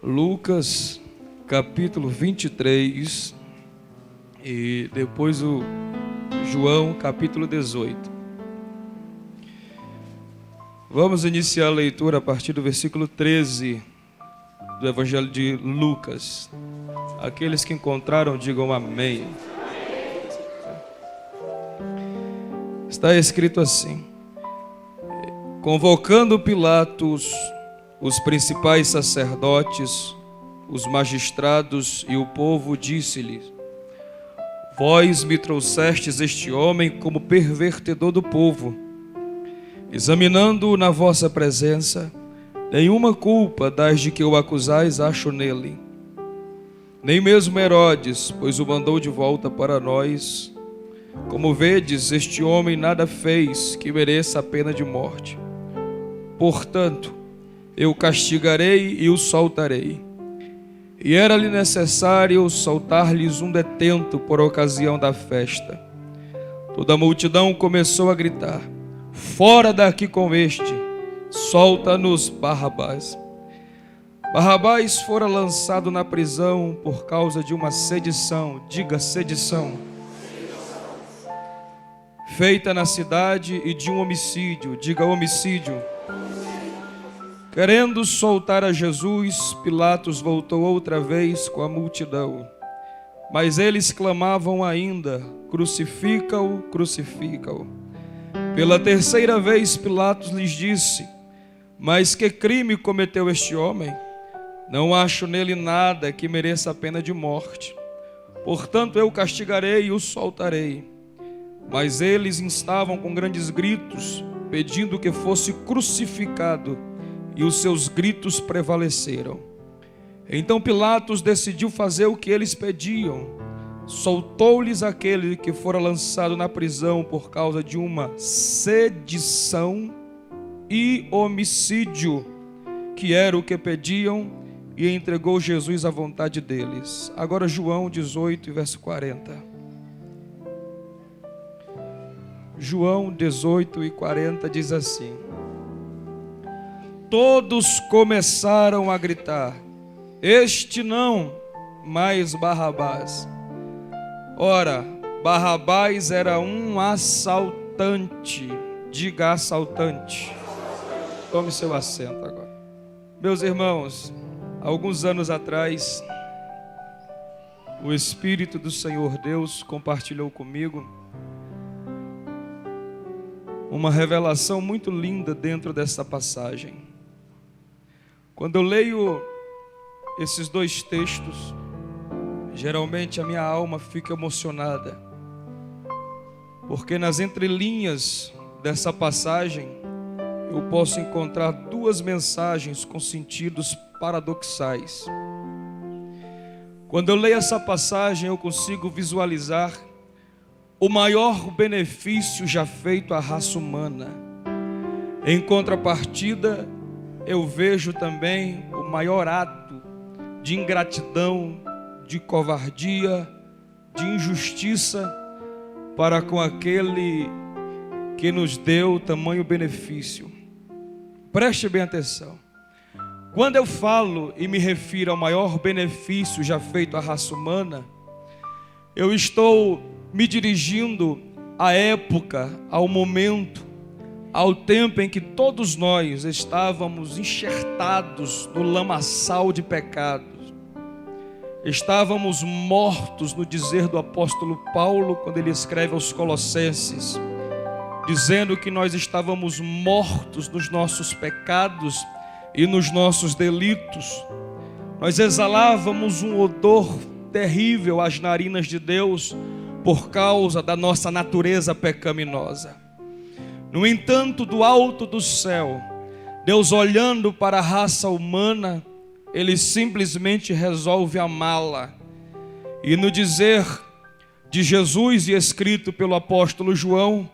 Lucas, capítulo 23, e depois o João, capítulo 18. Vamos iniciar a leitura a partir do versículo 13 do Evangelho de Lucas. Aqueles que encontraram, digam amém. Está escrito assim: convocando Pilatos os principais sacerdotes, os magistrados e o povo, disse-lhes: vós me trouxestes este homem como pervertedor do povo. Examinando-o na vossa presença, nenhuma culpa das de que o acusais acho nele. Nem mesmo Herodes, pois o mandou de volta para nós. Como vedes, este homem nada fez que mereça a pena de morte. Portanto, eu o castigarei e o soltarei. E era-lhe necessário soltar-lhes um detento por ocasião da festa. Toda a multidão começou a gritar: fora daqui com este, solta-nos Barrabás. Barrabás fora lançado na prisão por causa de uma sedição, diga sedição, feita na cidade, e de um homicídio, diga homicídio. Querendo soltar a Jesus, Pilatos voltou outra vez com a multidão. Mas eles clamavam ainda: crucifica-o, crucifica-o. Pela terceira vez Pilatos lhes disse: mas que crime cometeu este homem? Não acho nele nada que mereça a pena de morte. Portanto eu o castigarei e o soltarei. Mas eles instavam com grandes gritos, pedindo que fosse crucificado, e os seus gritos prevaleceram. Então Pilatos decidiu fazer o que eles pediam. Soltou-lhes aquele que fora lançado na prisão por causa de uma sedição e homicídio, que era o que pediam, e entregou Jesus à vontade deles. Agora João 18, verso 40. João 18 e 40 diz assim: todos começaram a gritar: este não, mas Barrabás. Ora, Barrabás era um assaltante. Diga assaltante. Tome seu assento agora. Meus irmãos, alguns anos atrás, o Espírito do Senhor Deus compartilhou comigo uma revelação muito linda dentro dessa passagem. Quando eu leio esses dois textos, geralmente a minha alma fica emocionada, porque nas entrelinhas dessa passagem eu posso encontrar duas mensagens com sentidos paradoxais. Quando eu leio essa passagem, eu consigo visualizar o maior benefício já feito à raça humana. Em contrapartida, eu vejo também o maior ato de ingratidão, de covardia, de injustiça para com aquele que nos deu tamanho benefício. Preste bem atenção. Quando eu falo e me refiro ao maior benefício já feito à raça humana, eu estou me dirigindo à época, ao momento, ao tempo em que todos nós estávamos enxertados no lamaçal de pecados. Estávamos mortos, no dizer do apóstolo Paulo, quando ele escreve aos Colossenses, dizendo que nós estávamos mortos nos nossos pecados e nos nossos delitos. Nós exalávamos um odor terrível às narinas de Deus por causa da nossa natureza pecaminosa. No entanto, do alto do céu, Deus, olhando para a raça humana, Ele simplesmente resolve amá-la. E no dizer de Jesus e escrito pelo apóstolo João,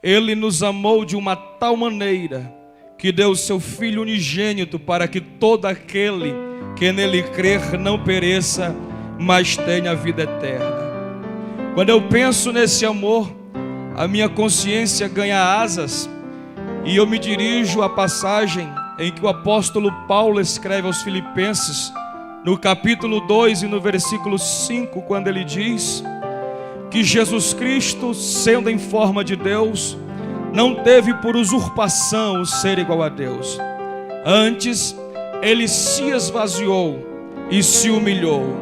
Ele nos amou de uma tal maneira que deu seu Filho unigênito para que todo aquele que nele crer não pereça, mas tenha vida eterna. Quando eu penso nesse amor, a minha consciência ganha asas e eu me dirijo à passagem em que o apóstolo Paulo escreve aos Filipenses, no capítulo 2 e no versículo 5, quando ele diz que Jesus Cristo, sendo em forma de Deus, não teve por usurpação o ser igual a Deus. Antes, ele se esvaziou e se humilhou.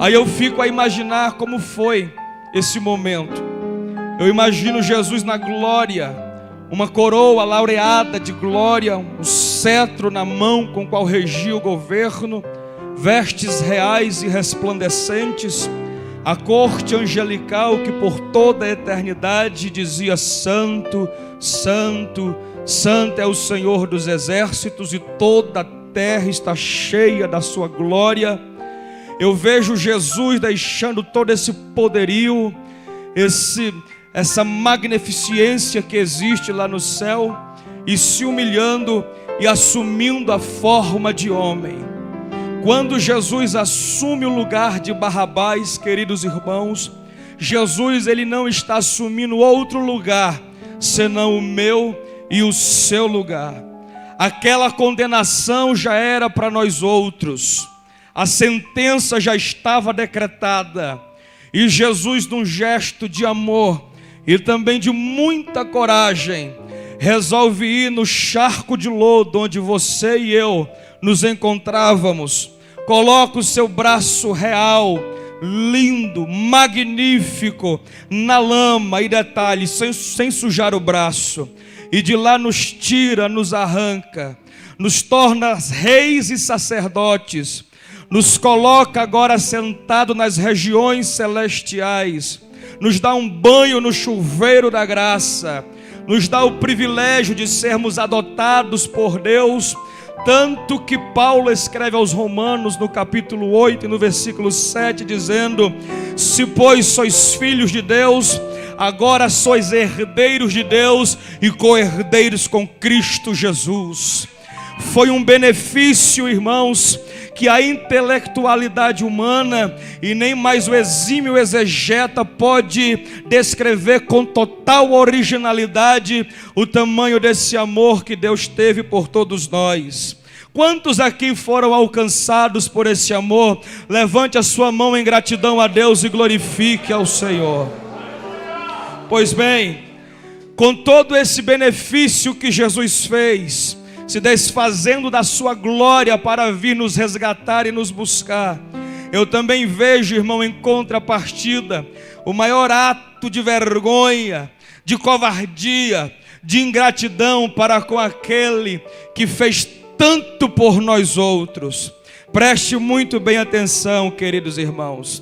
Aí eu fico a imaginar como foi esse momento. Eu imagino Jesus na glória, uma coroa laureada de glória, um cetro na mão com o qual regia o governo, vestes reais e resplandecentes, a corte angelical que por toda a eternidade dizia: Santo, Santo, Santo é o Senhor dos exércitos, e toda a terra está cheia da sua glória. Eu vejo Jesus deixando todo esse poderio, essa magnificência que existe lá no céu, e se humilhando e assumindo a forma de homem. Quando Jesus assume o lugar de Barrabás, queridos irmãos, Jesus ele não está assumindo outro lugar senão o meu e o seu lugar. Aquela condenação já era para nós outros, a sentença já estava decretada, e Jesus, num gesto de amor e também de muita coragem, resolve ir no charco de lodo onde você e eu nos encontrávamos. Coloca o seu braço real, lindo, magnífico, na lama, e detalhe, sem sujar o braço, e de lá nos tira, nos arranca, nos torna reis e sacerdotes, nos coloca agora sentado nas regiões celestiais, nos dá um banho no chuveiro da graça, nos dá o privilégio de sermos adotados por Deus. Tanto que Paulo escreve aos Romanos no capítulo 8 e no versículo 7, dizendo: se pois sois filhos de Deus, agora sois herdeiros de Deus e co-herdeiros com Cristo Jesus. Foi um benefício, irmãos, que a intelectualidade humana e nem mais o exímio exegeta pode descrever com total originalidade o tamanho desse amor que Deus teve por todos nós. Quantos aqui foram alcançados por esse amor? Levante a sua mão em gratidão a Deus e glorifique ao Senhor. Pois bem, com todo esse benefício que Jesus fez, se desfazendo da sua glória para vir nos resgatar e nos buscar, eu também vejo, irmão, em contrapartida, o maior ato de vergonha, de covardia, de ingratidão para com aquele que fez tanto por nós outros. Preste muito bem atenção, queridos irmãos.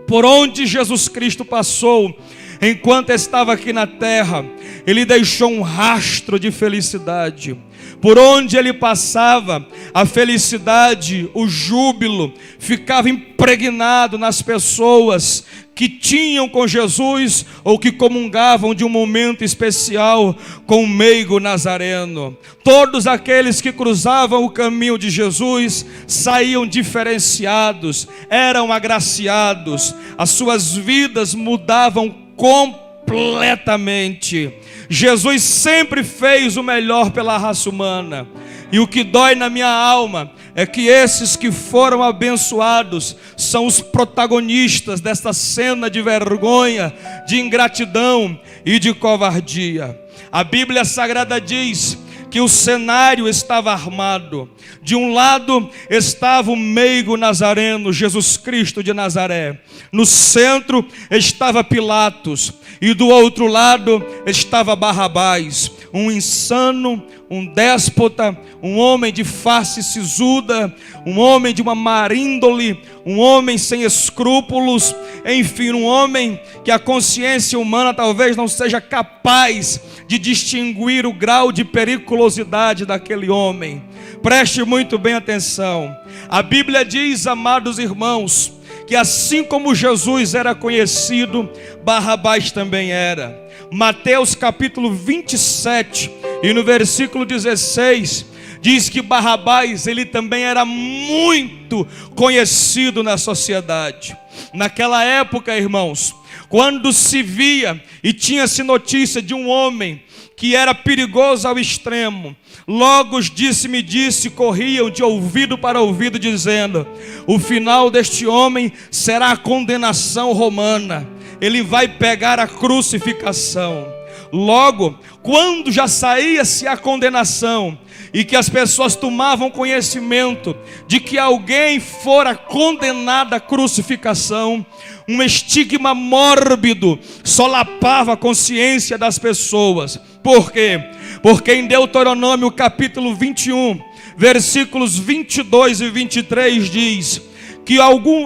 Por onde Jesus Cristo passou, enquanto estava aqui na terra, ele deixou um rastro de felicidade. Por onde ele passava, a felicidade, o júbilo, ficava impregnado nas pessoas que tinham com Jesus ou que comungavam de um momento especial com o meigo nazareno. Todos aqueles que cruzavam o caminho de Jesus saíam diferenciados, eram agraciados, as suas vidas mudavam completamente. Jesus sempre fez o melhor pela raça humana. E o que dói na minha alma é que esses que foram abençoados são os protagonistas desta cena de vergonha, de ingratidão e de covardia. A Bíblia Sagrada diz que o cenário estava armado. De um lado estava o meigo nazareno, Jesus Cristo de Nazaré. No centro estava Pilatos. E do outro lado estava Barrabás, um insano, um déspota, um homem de face sisuda, um homem de uma má índole, um homem sem escrúpulos, enfim, um homem que a consciência humana talvez não seja capaz de distinguir o grau de periculosidade daquele homem. Preste muito bem atenção. A Bíblia diz, amados irmãos, que assim como Jesus era conhecido, Barrabás também era. Mateus capítulo 27 e no versículo 16 diz que Barrabás ele também era muito conhecido na sociedade. Naquela época, irmãos, quando se via e tinha-se notícia de um homem que era perigoso ao extremo. Logo os disse-me-disse corriam de ouvido para ouvido, dizendo: o final deste homem será a condenação romana. Ele vai pegar a crucificação. Logo, quando já saía-se a condenação, e que as pessoas tomavam conhecimento de que alguém fora condenado à crucificação, um estigma mórbido solapava a consciência das pessoas. Por quê? Porque em Deuteronômio capítulo 21, versículos 22 e 23 diz que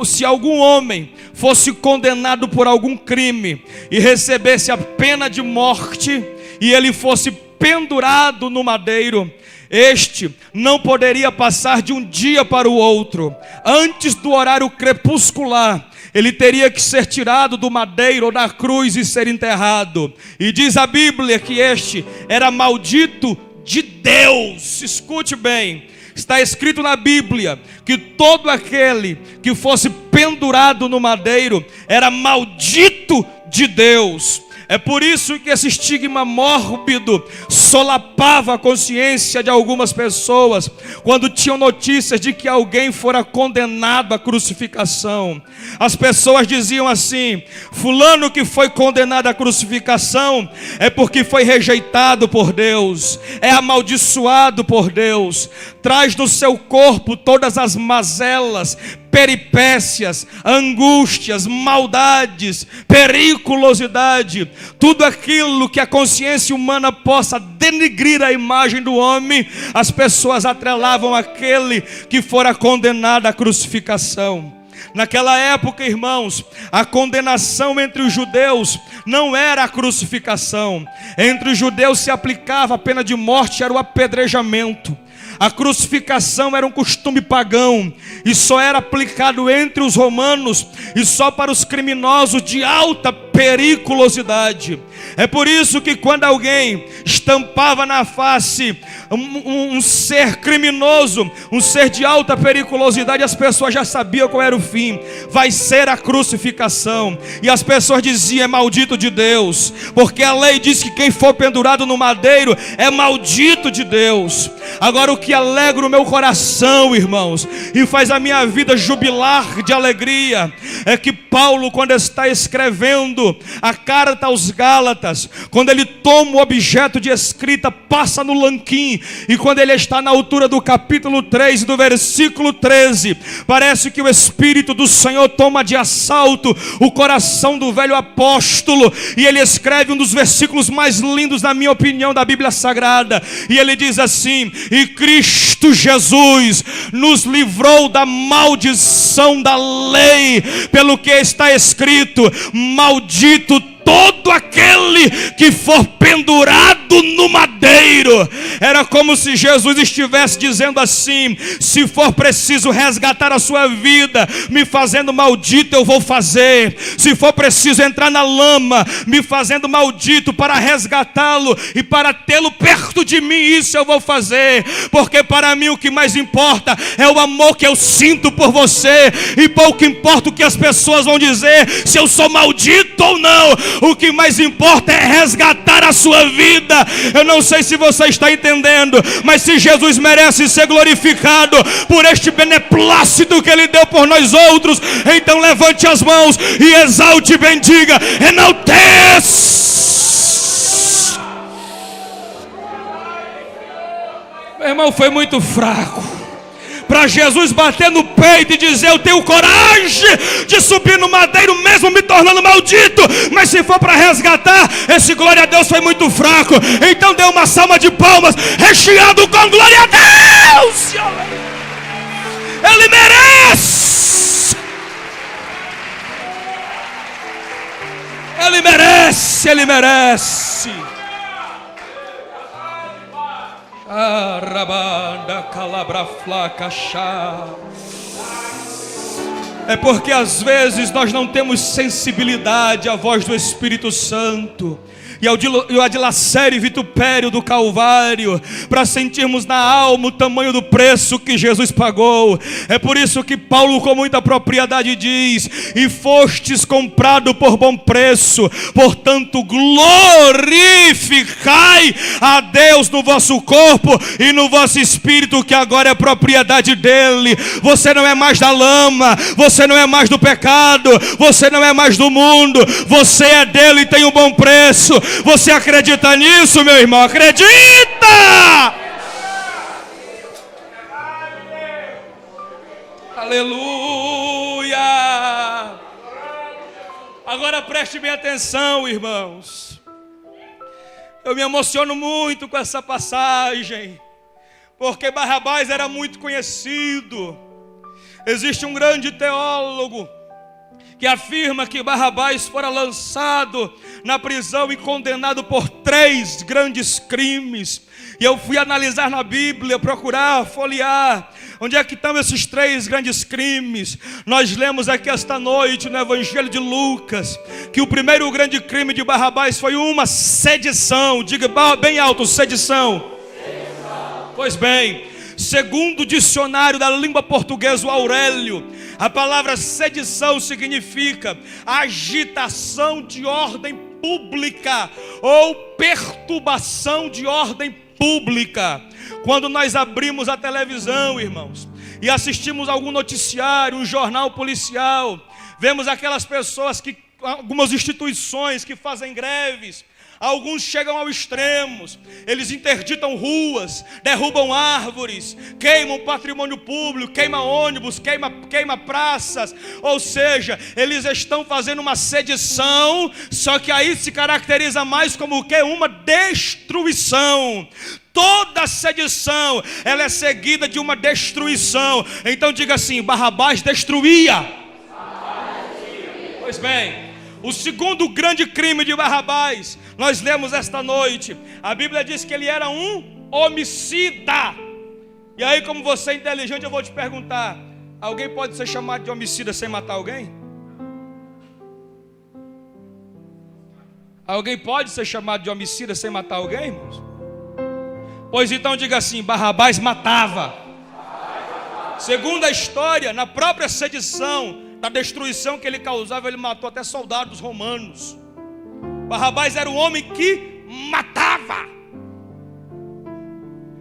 se algum homem fosse condenado por algum crime e recebesse a pena de morte, e ele fosse pendurado no madeiro, este não poderia passar de um dia para o outro. Antes do horário crepuscular, ele teria que ser tirado do madeiro ou da cruz e ser enterrado. E diz a Bíblia que este era maldito de Deus. Escute bem, está escrito na Bíblia que todo aquele que fosse pendurado no madeiro era maldito de Deus. É por isso que esse estigma mórbido solapava a consciência de algumas pessoas quando tinham notícias de que alguém fora condenado à crucificação. As pessoas diziam assim: fulano que foi condenado à crucificação é porque foi rejeitado por Deus, é amaldiçoado por Deus, traz no seu corpo todas as mazelas, peripécias, angústias, maldades, periculosidade, tudo aquilo que a consciência humana possa denigrir a imagem do homem. As pessoas atrelavam aquele que fora condenado à crucificação. Naquela época, irmãos, a condenação entre os judeus não era a crucificação. Entre os judeus se aplicava a pena de morte, era o apedrejamento. A crucificação era um costume pagão e só era aplicado entre os romanos e só para os criminosos de alta periculosidade. É por isso que quando alguém estampava na face um ser criminoso, um ser de alta periculosidade, as pessoas já sabiam qual era o fim: vai ser a crucificação. E as pessoas diziam: é maldito de Deus, porque a lei diz que quem for pendurado no madeiro é maldito de Deus. Agora, o que alegra o meu coração, irmãos, e faz a minha vida jubilar de alegria, é que Paulo, quando está escrevendo a carta aos Gálatas, quando ele toma o objeto de escrita, passa no lanquim, e quando ele está na altura do capítulo 3 e do versículo 13, parece que o Espírito do Senhor toma de assalto o coração do velho apóstolo, e ele escreve um dos versículos mais lindos, na minha opinião, da Bíblia Sagrada, e ele diz assim: e Cristo Jesus nos livrou da maldição da lei, pelo que está escrito: maldito todo aquele que for pendurado no madeiro. Era como se Jesus estivesse dizendo assim: se for preciso resgatar a sua vida me fazendo maldito, eu vou fazer. Se for preciso entrar na lama me fazendo maldito para resgatá-lo e para tê-lo perto de mim, isso eu vou fazer. Porque para mim o que mais importa é o amor que eu sinto por você, e pouco importa o que as pessoas vão dizer, se eu sou maldito ou não. O que mais importa é resgatar a sua vida. Eu não sei se você está entendendo, mas se Jesus merece ser glorificado por este beneplácito que Ele deu por nós outros, então levante as mãos e exalte e bendiga, enalteça. Meu irmão, foi muito fraco para Jesus bater no peito e dizer: eu tenho coragem de subir no madeiro mesmo me tornando maldito, mas se for para resgatar, esse glória a Deus foi muito fraco. Então dê uma salva de palmas recheado com glória a Deus. Ele merece. Ele merece, Ele merece. É porque às vezes nós não temos sensibilidade à voz do Espírito Santo, e a dilacério e vitupério do Calvário, para sentirmos na alma o tamanho do preço que Jesus pagou. É por isso que Paulo com muita propriedade diz: e fostes comprado por bom preço, portanto glorificai a Deus no vosso corpo e no vosso espírito, que agora é propriedade dele. Você não é mais da lama, você não é mais do pecado, você não é mais do mundo, você é dele e tem um bom preço. Você acredita nisso, meu irmão? Acredita! Aleluia! Agora preste bem atenção, irmãos. Eu me emociono muito com essa passagem, porque Barrabás era muito conhecido. Existe um grande teólogo que afirma que Barrabás fora lançado na prisão e condenado por 3 grandes crimes. E eu fui analisar na Bíblia, procurar, folhear, onde é que estão esses 3 grandes crimes. Nós lemos aqui esta noite no Evangelho de Lucas que o primeiro grande crime de Barrabás foi uma sedição. Diga bem alto: sedição. Pois bem, segundo o dicionário da língua portuguesa, o Aurélio, a palavra sedição significa agitação de ordem pública ou perturbação de ordem pública. Quando nós abrimos a televisão, irmãos, e assistimos algum noticiário, um jornal policial, vemos aquelas pessoas algumas instituições que fazem greves. Alguns chegam ao extremo, eles interditam ruas, derrubam árvores, queimam patrimônio público, queimam ônibus, queima praças. Ou seja, eles estão fazendo uma sedição, só que aí se caracteriza mais como o quê? Uma destruição. Toda sedição, ela é seguida de uma destruição. Então diga assim: Barrabás destruía. Pois bem, o segundo grande crime de Barrabás, nós lemos esta noite. A Bíblia diz que ele era um homicida. E aí, como você é inteligente, eu vou te perguntar: alguém pode ser chamado de homicida sem matar alguém? Alguém pode ser chamado de homicida sem matar alguém, irmãos? Pois então diga assim: Barrabás matava. Segundo a história, na própria sedição, da destruição que ele causava, ele matou até soldados romanos. Barrabás era um homem que matava.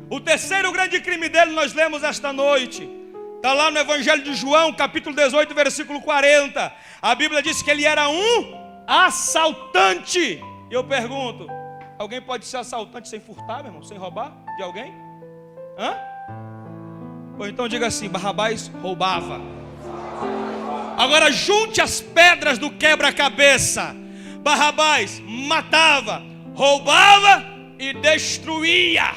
O terceiro grande crime dele nós lemos esta noite. Está lá no Evangelho de João, capítulo 18, versículo 40. A Bíblia diz que ele era um assaltante. E eu pergunto: alguém pode ser assaltante sem furtar, meu irmão? Sem roubar de alguém? Hã? Ou então diga assim: Barrabás roubava. Agora junte as pedras do quebra-cabeça. Barrabás matava, roubava e destruía.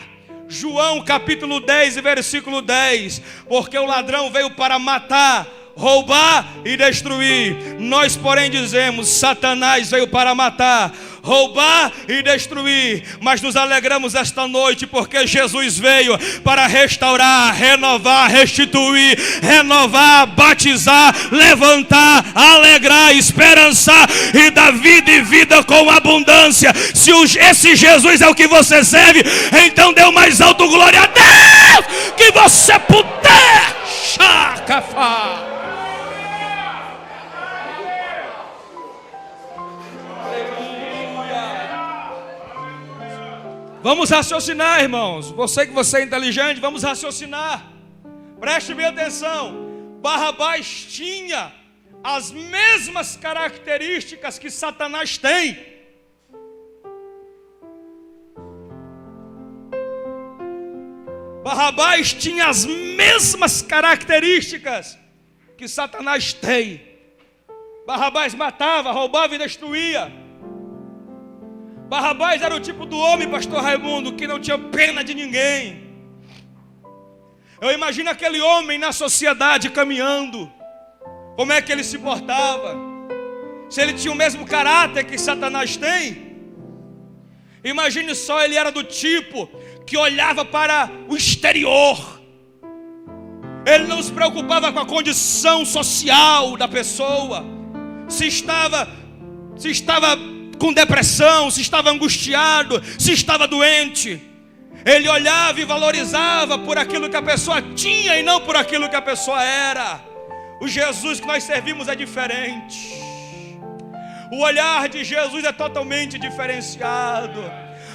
João capítulo 10 e versículo 10. Porque o ladrão veio para matar, roubar e destruir. Nós porém dizemos: Satanás veio para matar, roubar e destruir. Mas nos alegramos esta noite porque Jesus veio para restaurar, renovar, restituir, renovar, batizar, levantar, alegrar, esperançar e dar vida e vida com abundância. Se esse Jesus é o que você serve, então dê o mais alto glória a Deus que você puder. Chacafá. Vamos raciocinar, irmãos. Você é inteligente, vamos raciocinar. Preste bem atenção. Barrabás tinha as mesmas características que Satanás tem. Barrabás tinha as mesmas características que Satanás tem. Barrabás matava, roubava e destruía. Barrabás era o tipo do homem, pastor Raimundo, que não tinha pena de ninguém. Eu imagino aquele homem na sociedade caminhando. Como é que ele se portava? Se ele tinha o mesmo caráter que Satanás tem. Imagine só, ele era do tipo que olhava para o exterior. Ele não se preocupava com a condição social da pessoa. Se estava com depressão, se estava angustiado, se estava doente. Ele olhava e valorizava por aquilo que a pessoa tinha e não por aquilo que a pessoa era. O Jesus que nós servimos é diferente. O olhar de Jesus é totalmente diferenciado.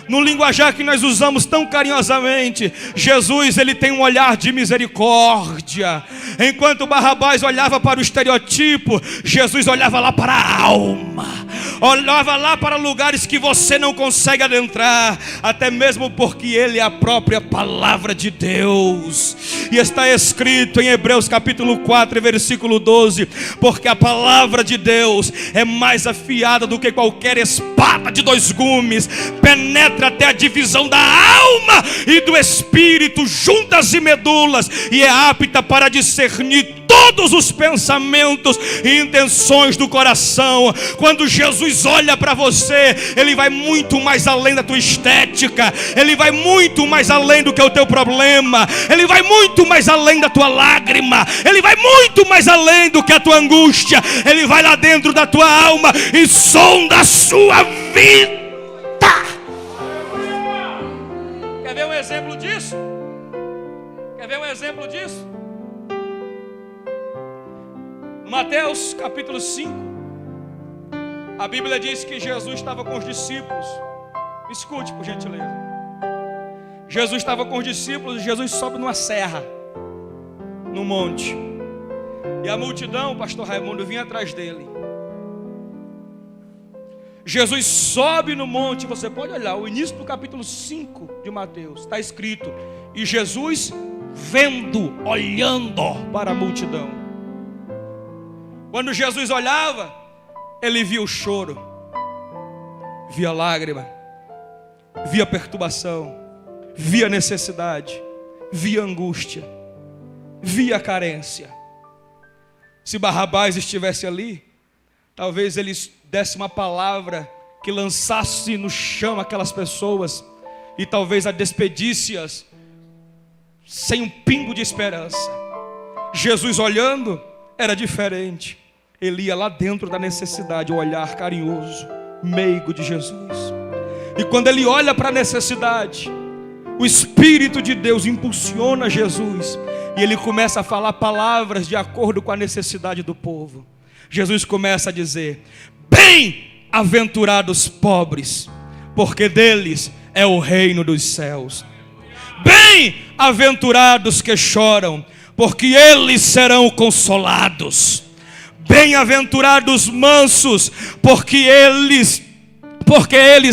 No linguajar que nós usamos tão carinhosamente, Jesus, ele tem um olhar de misericórdia. Enquanto Barrabás olhava para o estereotipo, Jesus olhava lá para a alma. Olhava lá para lugares que você não consegue adentrar, até mesmo porque ele é a própria palavra de Deus. E está escrito em Hebreus capítulo 4, versículo 12: porque a palavra de Deus é mais afiada do que qualquer espada de dois gumes, penetra até a divisão da alma e do espírito, juntas e medulas, e é apta para discernir todos os pensamentos e intenções do coração. Quando Jesus olha para você, ele vai muito mais além da tua estética, ele vai muito mais além do que o teu problema, ele vai muito mais além da tua lágrima, ele vai muito mais além do que a tua angústia. Ele vai lá dentro da tua alma e sonda a sua vida. Quer ver um exemplo disso? Quer ver um exemplo disso? Mateus capítulo 5, a Bíblia diz que Jesus estava com os discípulos. Escute, por gentileza. Jesus estava com os discípulos e Jesus sobe numa serra, num monte. E a multidão, o pastor Raimundo, vinha atrás dele. Jesus sobe no monte, você pode olhar, o início do capítulo 5 de Mateus, está escrito: e Jesus vendo, olhando para a multidão. Quando Jesus olhava, ele via o choro, via lágrima, via perturbação, via necessidade, via angústia, via carência. Se Barrabás estivesse ali, talvez ele desse uma palavra que lançasse no chão aquelas pessoas e talvez a despedisse-as sem um pingo de esperança. Jesus olhando era diferente. Ele ia lá dentro da necessidade, o olhar carinhoso, meigo de Jesus. E quando ele olha para a necessidade, o Espírito de Deus impulsiona Jesus e ele começa a falar palavras de acordo com a necessidade do povo. Jesus começa a dizer: bem-aventurados pobres, porque deles é o reino dos céus. Bem-aventurados que choram, porque eles serão consolados. Bem-aventurados mansos, porque eles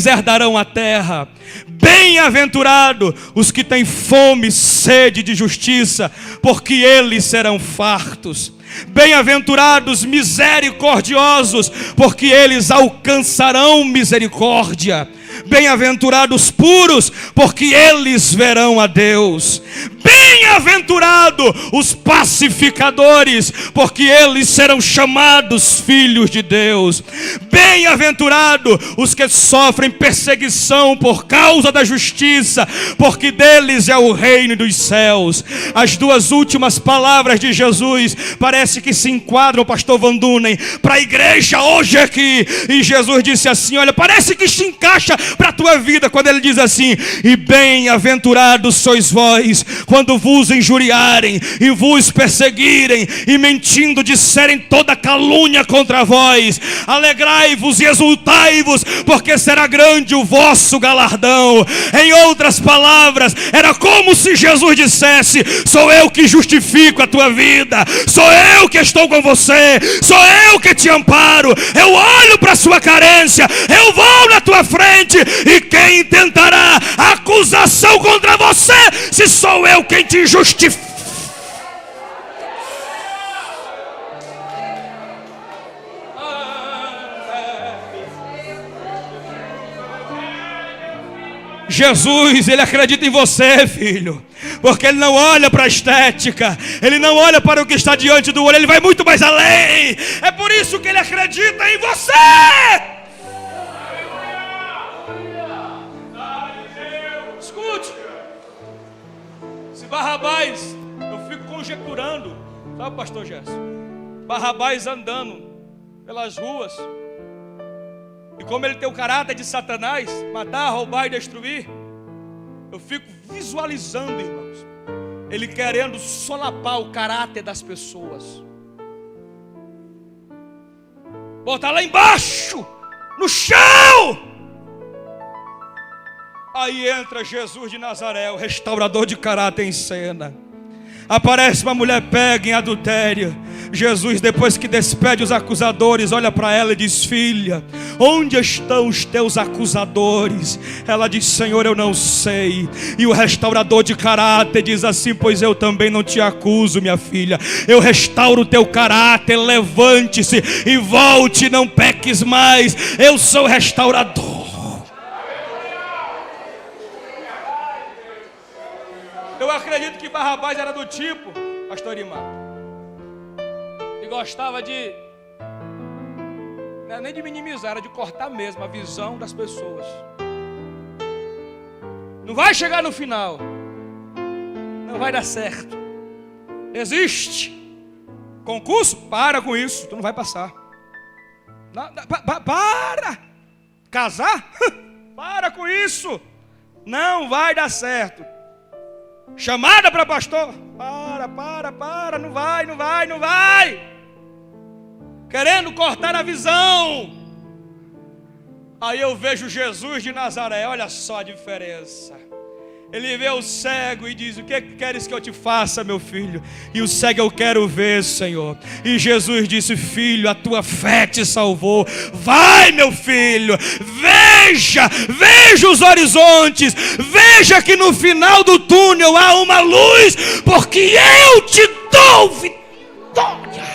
herdarão a terra. Bem-aventurados os que têm fome e sede de justiça, porque eles serão fartos. Bem-aventurados misericordiosos, porque eles alcançarão misericórdia. Bem-aventurados puros, porque eles verão a Deus. Bem-aventurados os pacificadores, porque eles serão chamados filhos de Deus. Bem-aventurados os que sofrem perseguição por causa da justiça, porque deles é o reino dos céus. As duas últimas palavras de Jesus parece que se enquadram, pastor Van Dunen, para a igreja hoje aqui. E Jesus disse assim: olha, parece que se encaixa para a tua vida quando ele diz assim: e bem-aventurados sois vós, quando vos injuriarem e vos perseguirem e mentindo disserem toda calúnia contra vós. Alegrai-vos e exultai-vos, porque será grande o vosso galardão. Em outras palavras, era como se Jesus dissesse: sou eu que justifico a tua vida, sou eu que estou com você, sou eu que te amparo, eu olho para a sua carência, eu vou na tua frente. E quem intentará acusação contra você, se sou eu quem te justifica? Jesus, ele acredita em você, filho, porque ele não olha para a estética, ele não olha para o que está diante do olho, ele vai muito mais além. É por isso que ele acredita em você. Escute, se Barrabás, eu fico conjecturando, sabe, pastor Gerson, Barrabás andando pelas ruas, E como ele tem o caráter de Satanás, matar, roubar e destruir, eu fico visualizando, irmãos, ele querendo solapar o caráter das pessoas, botar lá embaixo, no chão. Aí entra Jesus de Nazaré, o restaurador de caráter, em cena. Aparece uma mulher pega em adultério. Jesus, depois que despede os acusadores, olha para ela e diz: filha, onde estão os teus acusadores? Ela diz: Senhor, eu não sei. E o restaurador de caráter diz assim: pois eu também não te acuso, minha filha. Eu restauro o teu caráter. Levante-se e volte, não peques mais. Eu sou o restaurador. Eu acredito que Barrabás era do tipo, pastor Imar, que gostava de, não é nem de minimizar, era de cortar mesmo a visão das pessoas. Não vai chegar no final, não vai dar certo. Existe concurso? Para com isso, tu não vai passar. Para! Casar? Para com isso, não vai dar certo. Chamada para pastor? Para, não vai. Querendo cortar a visão. Aí eu vejo Jesus de Nazaré, olha só a diferença. Ele vê o cego e diz: o que queres que eu te faça, meu filho? E o cego: eu quero ver, Senhor. E Jesus disse: filho, a tua fé te salvou. Vai, meu filho, veja os horizontes, veja que no final do túnel há uma luz, porque eu te dou vitória.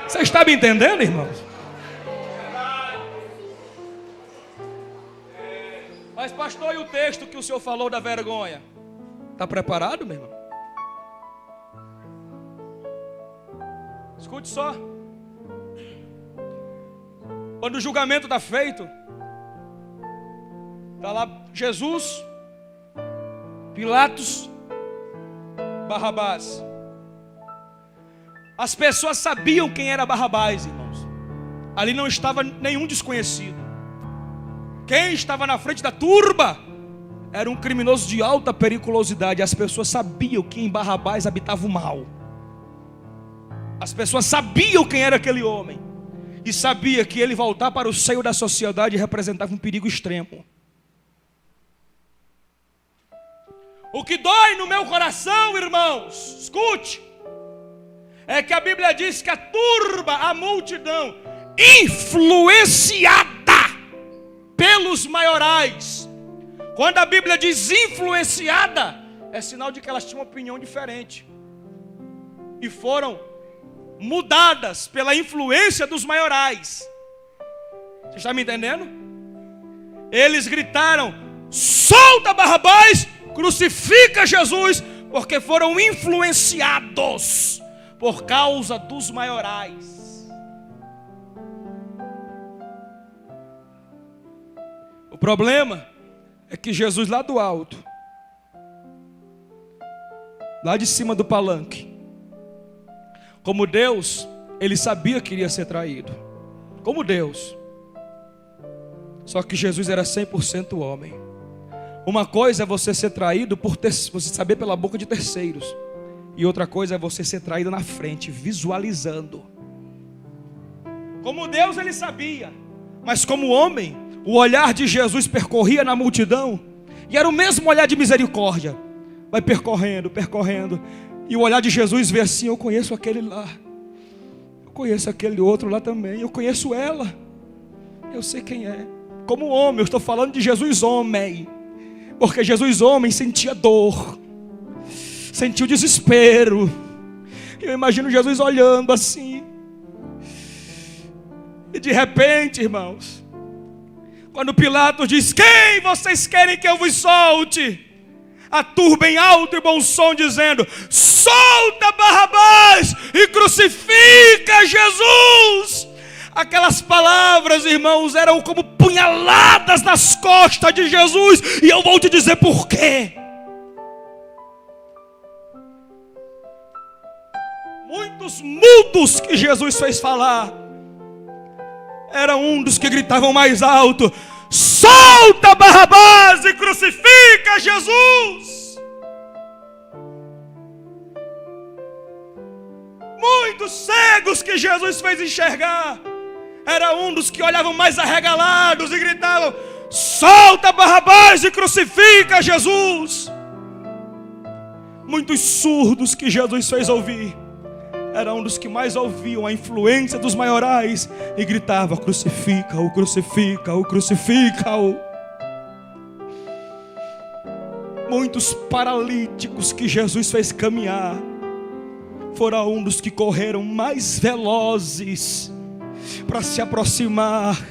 Você está me entendendo, irmãos? Mas pastor, e o texto que o senhor falou da vergonha? Está preparado, meu irmão? Escute só. Quando o julgamento está feito, está lá Jesus, Pilatos, Barrabás. As pessoas sabiam quem era Barrabás, irmãos. Ali não estava nenhum desconhecido. Quem estava na frente da turba era um criminoso de alta periculosidade. As pessoas sabiam que em Barrabás habitava o mal. As pessoas sabiam quem era aquele homem. E sabia que ele voltar para o seio da sociedade representava um perigo extremo. O que dói no meu coração, irmãos, escute, é que a Bíblia diz que a turba, a multidão, influenciada pelos maiorais. Quando a Bíblia diz influenciada, é sinal de que elas tinham uma opinião diferente e foram mudadas pela influência dos maiorais. Você está me entendendo? Eles gritaram: solta Barrabás, crucifica Jesus, porque foram influenciados por causa dos maiorais. O problema é que Jesus, lá do alto, lá de cima do palanque, como Deus, ele sabia que iria ser traído. Como Deus. Só que Jesus era 100% homem. Uma coisa é você ser traído por você saber pela boca de terceiros. E outra coisa é você ser traído na frente, visualizando. Como Deus, ele sabia. Mas como homem, o olhar de Jesus percorria na multidão, e era o mesmo olhar de misericórdia. Vai percorrendo. E o olhar de Jesus vê assim: eu conheço aquele lá, eu conheço aquele outro lá também, eu conheço ela, eu sei quem é. Como homem, eu estou falando de Jesus homem, porque Jesus homem sentia dor, sentiu desespero. Eu imagino Jesus olhando assim, e de repente, irmãos, quando Pilatos diz: quem vocês querem que eu vos solte? A turba em alto e bom som dizendo: solta Barrabás e crucifica Jesus. Aquelas palavras, irmãos, eram como punhaladas nas costas de Jesus. E eu vou te dizer por quê. Muito dos mudos que Jesus fez falar, era um dos que gritavam mais alto: solta Barrabás e crucifica Jesus. Muitos cegos que Jesus fez enxergar, era um dos que olhavam mais arregalados e gritavam: solta Barrabás e crucifica Jesus. Muitos surdos que Jesus fez ouvir, era um dos que mais ouviam a influência dos maiorais e gritava: crucifica-o, crucifica-o, crucifica-o. Muitos paralíticos que Jesus fez caminhar, foram um dos que correram mais velozes para se aproximar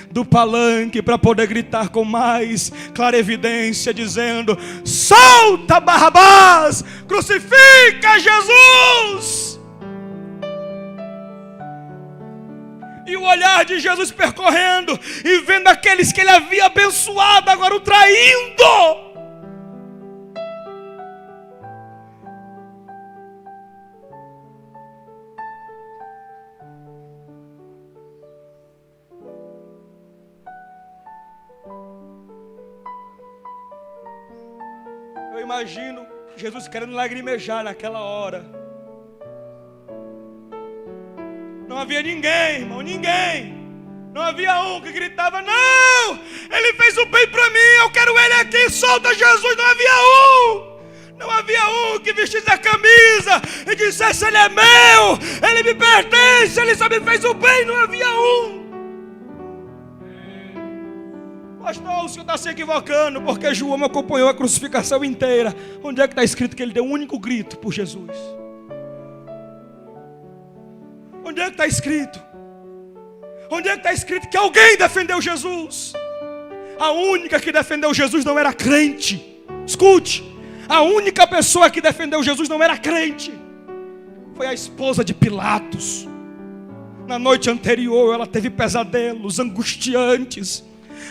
do palanque, para poder gritar com mais clarevidência, dizendo: solta Barrabás, crucifica Jesus. E o olhar de Jesus percorrendo e vendo aqueles que ele havia abençoado agora o traindo. Eu imagino Jesus querendo lagrimejar naquela hora. Não havia ninguém, irmão, ninguém. Não havia um que gritava: não, ele fez o bem para mim, eu quero ele aqui, solta Jesus. Não havia um. Não havia um que vestisse a camisa e dissesse: ele é meu, ele me pertence, ele só me fez o bem. Não havia um. Pastor, o senhor está se equivocando, porque João acompanhou a crucificação inteira. Onde é que está escrito que ele deu um único grito por Jesus? Onde é que está escrito? Onde é que está escrito que alguém defendeu Jesus? A única que defendeu Jesus não era crente. Escute, a única pessoa que defendeu Jesus não era crente. Foi a esposa de Pilatos. Na noite anterior ela teve pesadelos angustiantes.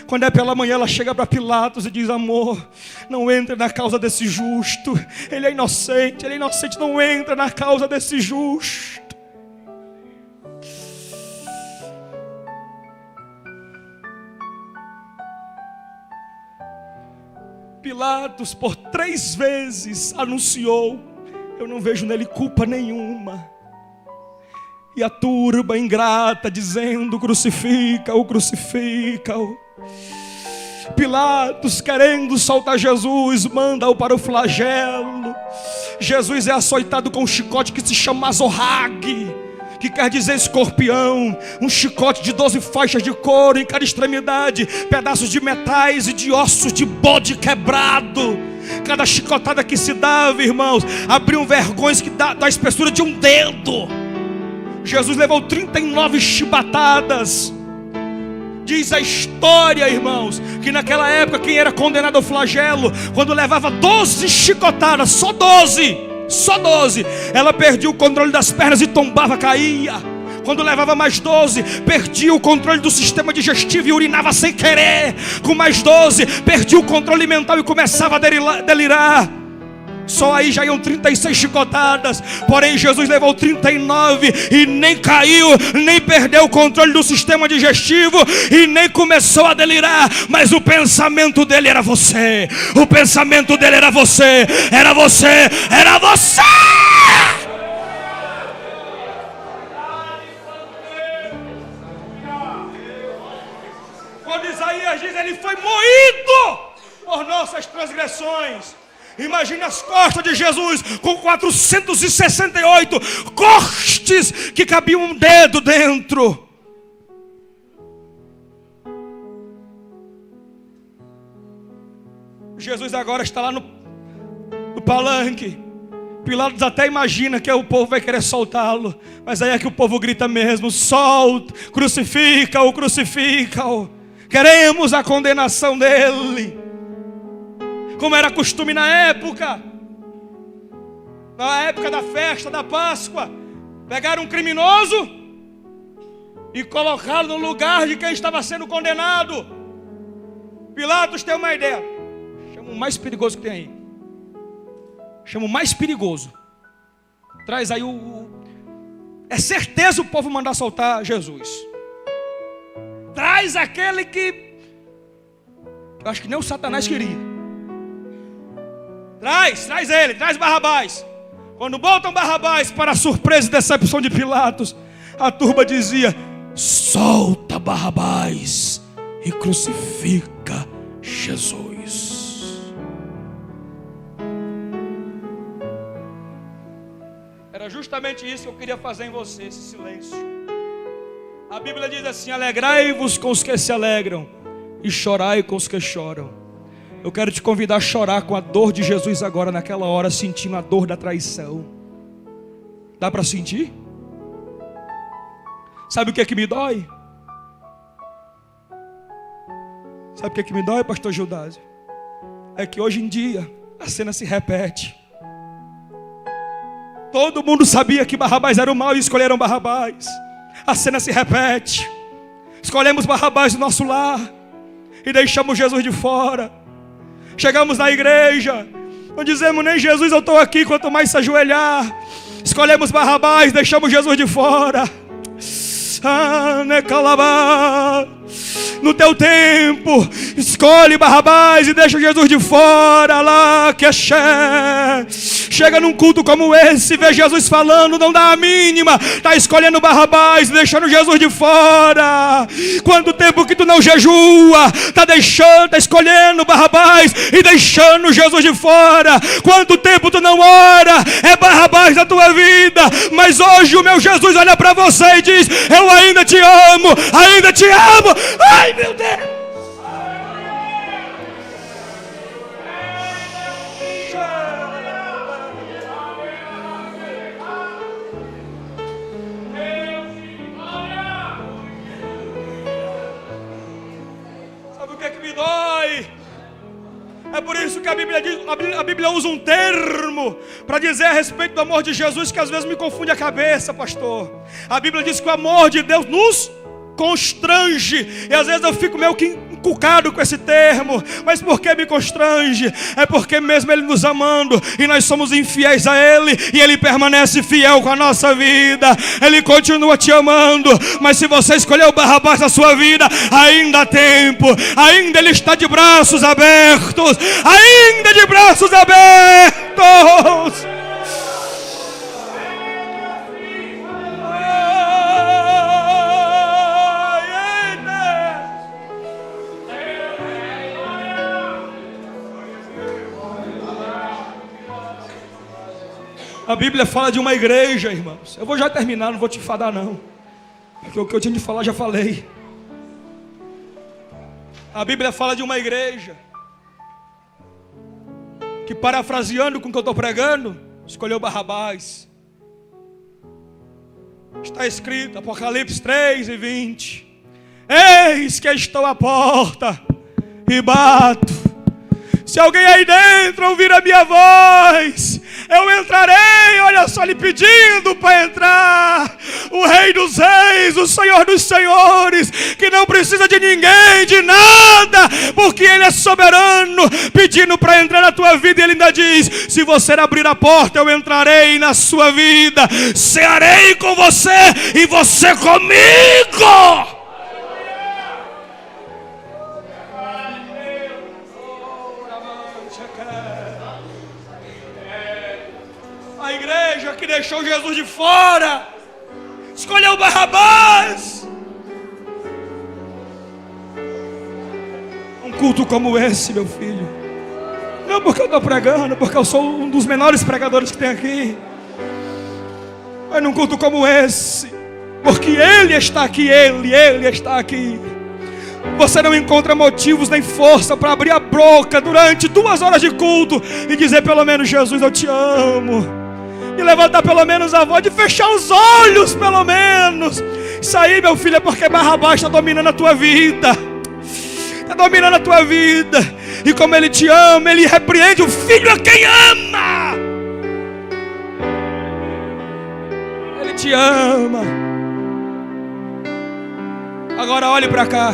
Quando é pela manhã ela chega para Pilatos e diz: amor, não entra na causa desse justo. Ele é inocente, não entra na causa desse justo. Pilatos por 3 vezes anunciou: eu não vejo nele culpa nenhuma. E a turba ingrata dizendo: crucifica-o, crucifica-o. Pilatos, querendo soltar Jesus, manda-o para o flagelo. Jesus é açoitado com um chicote que se chama azorrague, que quer dizer escorpião. Um chicote de 12 faixas de couro em cada extremidade, pedaços de metais e de ossos de bode quebrado. Cada chicotada que se dava, irmãos, abriam vergões que da espessura de um dedo. Jesus levou 39 chibatadas. Diz a história, irmãos, que naquela época quem era condenado ao flagelo, quando levava 12 chicotadas, só 12, ela perdia o controle das pernas e tombava, caía. Quando levava mais 12, perdia o controle do sistema digestivo e urinava sem querer. Com mais 12, perdia o controle mental e começava a delirar. Só aí já iam 36 chicotadas. Porém Jesus levou 39 e nem caiu, nem perdeu o controle do sistema digestivo e nem começou a delirar. Mas o pensamento dele era você. O pensamento dele era você. Era você. Era você. Quando Isaías diz: ele foi moído por nossas transgressões. Imagine as costas de Jesus com 468 cortes que cabiam um dedo dentro. Jesus agora está lá no palanque. Pilatos até imagina que o povo vai querer soltá-lo, mas aí é que o povo grita mesmo: solta, crucifica-o, crucifica-o. Queremos a condenação dele. Como era costume na época da festa da Páscoa, pegar um criminoso e colocá-lo no lugar de quem estava sendo condenado. Pilatos tem uma ideia: chama o mais perigoso que tem aí. Chama o mais perigoso. Traz aí É certeza o povo mandar soltar Jesus. Traz aquele que eu acho que nem o Satanás queria. Traz ele, traz Barrabás. Quando botam Barrabás, para a surpresa e decepção de Pilatos, a turba dizia: solta Barrabás e crucifica Jesus. Era justamente isso que eu queria fazer em você, esse silêncio. A Bíblia diz assim: alegrai-vos com os que se alegram e chorai com os que choram. Eu quero te convidar a chorar com a dor de Jesus agora, naquela hora, sentindo a dor da traição. Dá para sentir? Sabe o que é que me dói? Sabe o que é que me dói, pastor Gildásio? É que hoje em dia a cena se repete. Todo mundo sabia que Barrabás era o mal e escolheram Barrabás. A cena se repete. Escolhemos Barrabás do nosso lar e deixamos Jesus de fora. Chegamos na igreja, não dizemos nem Jesus eu estou aqui, quanto mais se ajoelhar. Escolhemos Barrabás, deixamos Jesus de fora. No teu tempo, escolhe Barrabás e deixa Jesus de fora. Lá que é. Chega num culto como esse, vê Jesus falando, não dá a mínima, está escolhendo Barrabás e deixando Jesus de fora. Quanto tempo que tu não jejua, está escolhendo Barrabás e deixando Jesus de fora. Quanto tempo tu não ora, é Barrabás na tua vida. Mas hoje o meu Jesus olha para você e diz: eu ainda te amo, ainda te amo. Ai meu Deus! É por isso que a Bíblia usa um termo para dizer a respeito do amor de Jesus que às vezes me confunde a cabeça, pastor. A Bíblia diz que o amor de Deus nos constrange, e às vezes eu fico meio que encucado com esse termo. Mas por que me constrange? É porque mesmo Ele nos amando e nós somos infiéis a Ele, e Ele permanece fiel com a nossa vida, Ele continua te amando. Mas se você escolheu o Barrabás na sua vida, ainda há tempo, ainda Ele está de braços abertos, ainda de braços abertos. A Bíblia fala de uma igreja, irmãos. Eu vou já terminar, não vou te enfadar não, porque o que eu tinha de falar já falei. A Bíblia fala de uma igreja que, parafraseando com o que eu estou pregando, escolheu Barrabás. Está escrito, Apocalipse 3:20: eis que estou à porta e bato. Se alguém aí dentro ouvir a minha voz, eu entrarei. Olha só, ele pedindo para entrar. O Rei dos Reis, o Senhor dos Senhores, que não precisa de ninguém, de nada, porque Ele é soberano, pedindo para entrar na tua vida. E Ele ainda diz: se você abrir a porta, eu entrarei na sua vida, cearei com você e você comigo. A igreja que deixou Jesus de fora escolheu Barrabás. Um culto como esse, meu filho, não porque eu estou pregando, porque eu sou um dos menores pregadores que tem aqui, mas num culto como esse, porque Ele está aqui, Ele está aqui. Você não encontra motivos nem força para abrir a boca durante 2 horas de culto e dizer pelo menos: Jesus, eu te amo. E levantar pelo menos a voz, de fechar os olhos pelo menos. Isso aí, meu filho, é porque Barrabás está dominando a tua vida. Está dominando a tua vida. E como Ele te ama, Ele repreende o filho a quem ama. Ele te ama. Agora olhe para cá.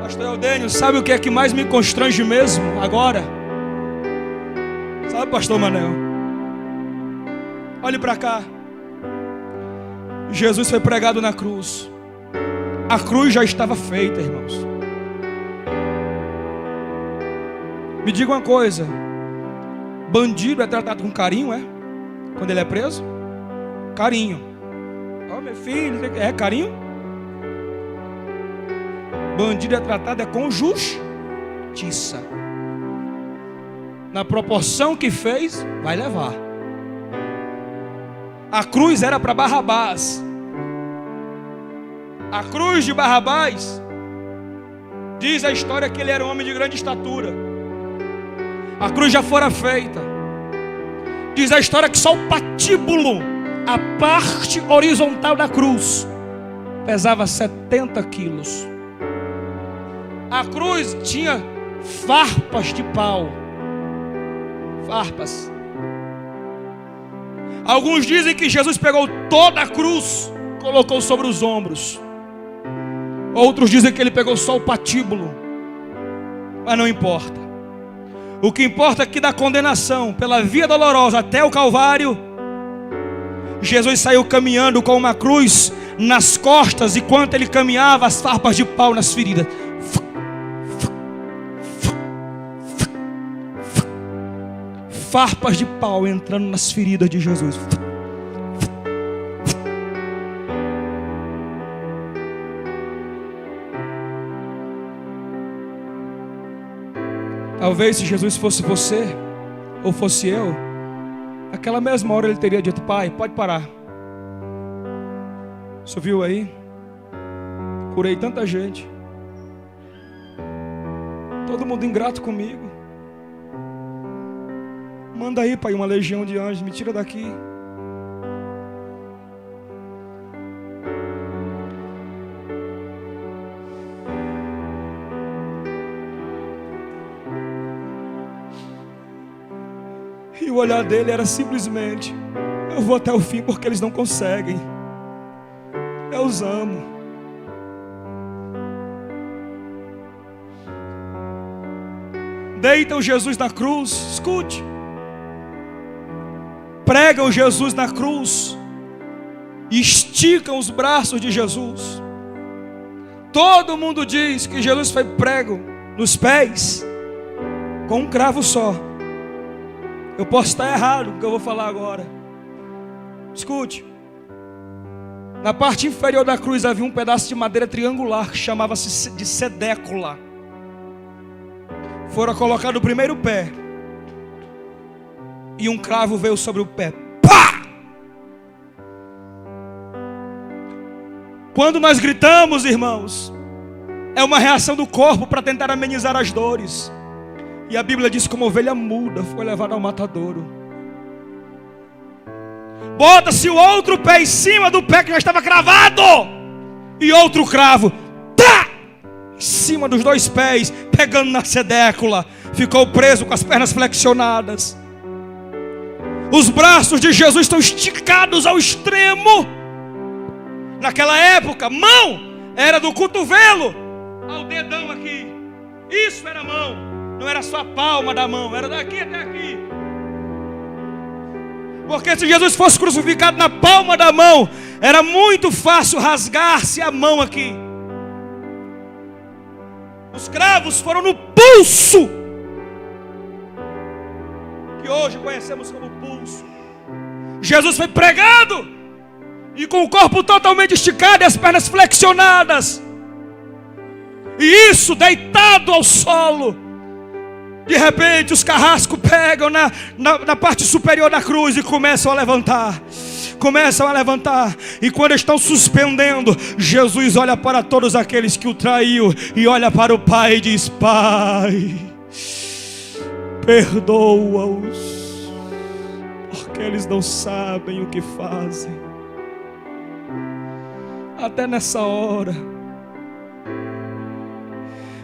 Pastor Eudênio, sabe o que é que mais me constrange mesmo agora? Sabe, pastor Manel? Olhe para cá. Jesus foi pregado na cruz. A cruz já estava feita, irmãos. Me diga uma coisa: bandido é tratado com carinho, é? Quando ele é preso? Carinho. Ó, meu filho, é carinho? Bandido é tratado com justiça. Na proporção que fez, vai levar. A cruz era para Barrabás. A cruz de Barrabás, diz a história que ele era um homem de grande estatura. A cruz já fora feita. Diz a história que só o patíbulo, a parte horizontal da cruz, pesava 70 quilos. A cruz tinha farpas de pau. Farpas. Alguns dizem que Jesus pegou toda a cruz, colocou sobre os ombros. Outros dizem que ele pegou só o patíbulo. Mas não importa. O que importa é que da condenação pela via dolorosa até o Calvário, Jesus saiu caminhando com uma cruz nas costas, e enquanto ele caminhava, as farpas de pau nas feridas. Farpas de pau entrando nas feridas de Jesus. Talvez se Jesus fosse você, ou fosse eu, naquela mesma hora ele teria dito: pai, pode parar. Você viu aí? Curei tanta gente. Todo mundo ingrato comigo. Manda aí, pai, uma legião de anjos, me tira daqui. E o olhar dele era simplesmente: eu vou até o fim porque eles não conseguem. Eu os amo. Deitam Jesus na cruz, escute. Pregam Jesus na cruz, esticam os braços de Jesus. Todo mundo diz que Jesus foi prego nos pés com um cravo só. Eu posso estar errado no que eu vou falar agora. Escute. Na parte inferior da cruz havia um pedaço de madeira triangular que chamava-se de sedécula. Fora colocado o primeiro pé, e um cravo veio sobre o pé. Pá! Quando nós gritamos, irmãos, é uma reação do corpo para tentar amenizar as dores. E a Bíblia diz: como ovelha muda foi levada ao matadouro. Bota-se o outro pé em cima do pé que já estava cravado, e outro cravo, tá! Em cima dos dois pés, pegando na sedécula. Ficou preso com as pernas flexionadas. Os braços de Jesus estão esticados ao extremo. Naquela época, mão era do cotovelo ao dedão aqui. Isso era mão. Não era só a palma da mão, era daqui até aqui. Porque se Jesus fosse crucificado na palma da mão, era muito fácil rasgar-se a mão aqui. Os cravos foram no pulso, que hoje conhecemos como pulso. Jesus foi pregado, e com o corpo totalmente esticado e as pernas flexionadas, e isso deitado ao solo. De repente os carrascos pegam na parte superior da cruz e começam a levantar. E quando estão suspendendo, Jesus olha para todos aqueles que o traiu, e olha para o Pai e diz: Pai, perdoa-os, porque eles não sabem o que fazem. Até nessa hora,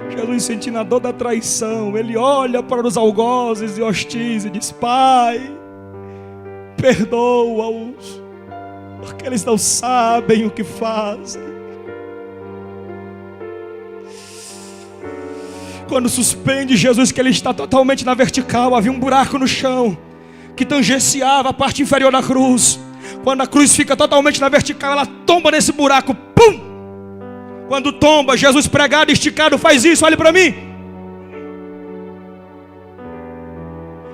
Jesus, sentindo a dor da traição, ele olha para os algozes e hostis e diz: Pai, perdoa-os, porque eles não sabem o que fazem. Quando suspende Jesus, que ele está totalmente na vertical, havia um buraco no chão, que tangenciava a parte inferior da cruz. Quando a cruz fica totalmente na vertical, ela tomba nesse buraco. Pum! Quando tomba, Jesus pregado, esticado, faz isso, olhe para mim.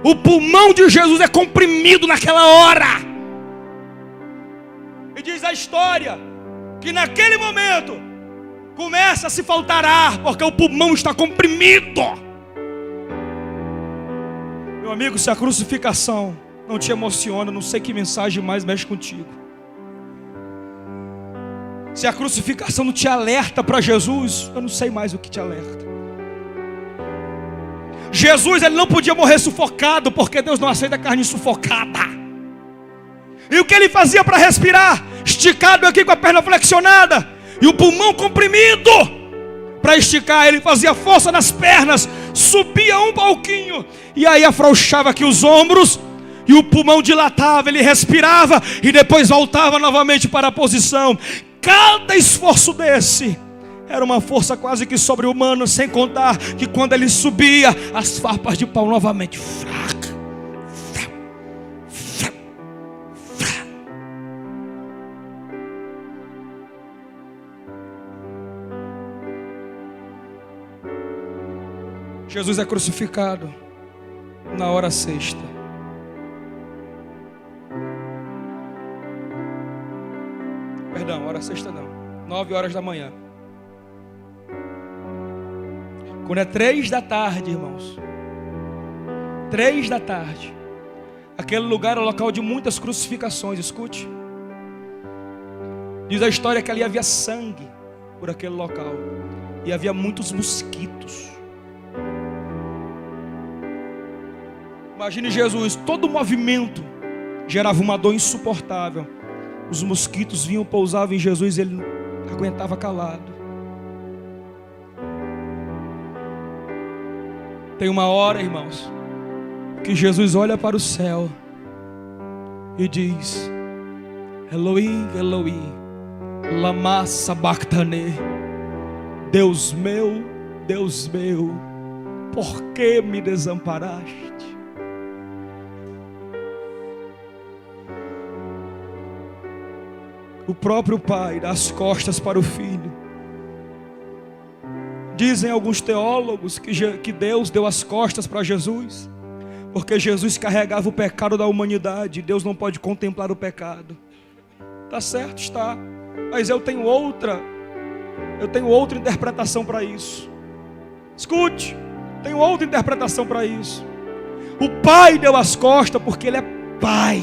O pulmão de Jesus é comprimido naquela hora. E diz a história que naquele momento começa a se faltar ar, porque o pulmão está comprimido. Meu amigo, se a crucificação não te emociona, não sei que mensagem mais mexe contigo. Se a crucificação não te alerta para Jesus, eu não sei mais o que te alerta. Jesus, ele não podia morrer sufocado, porque Deus não aceita carne sufocada. E o que ele fazia para respirar? Esticado aqui com a perna flexionada e o pulmão comprimido. Para esticar, ele fazia força nas pernas, subia um pouquinho e aí afrouxava aqui os ombros e o pulmão dilatava, ele respirava e depois voltava novamente para a posição. Cada esforço desse era uma força quase que sobre-humana, sem contar que quando ele subia, as farpas de pau novamente fraca. Jesus é crucificado na hora sexta. Perdão, hora sexta não. 9 horas da manhã. Quando é 3 da tarde, irmãos. 3 da tarde. Aquele lugar é o local de muitas crucificações, escute. Diz a história que ali havia sangue por aquele local. E havia muitos mosquitos. Imagine Jesus, todo o movimento gerava uma dor insuportável. Os mosquitos vinham, pousavam em Jesus e ele não aguentava calado. Tem uma hora, irmãos, que Jesus olha para o céu e diz: Elohim, Elohim, lama sabachthani. Deus meu, por que me desamparaste? O próprio Pai dá as costas para o Filho. Dizem alguns teólogos que Deus deu as costas para Jesus, porque Jesus carregava o pecado da humanidade. Deus não pode contemplar o pecado. Tá certo, está. Mas eu tenho outra interpretação para isso. Escute, tenho outra interpretação para isso. O Pai deu as costas porque Ele é Pai.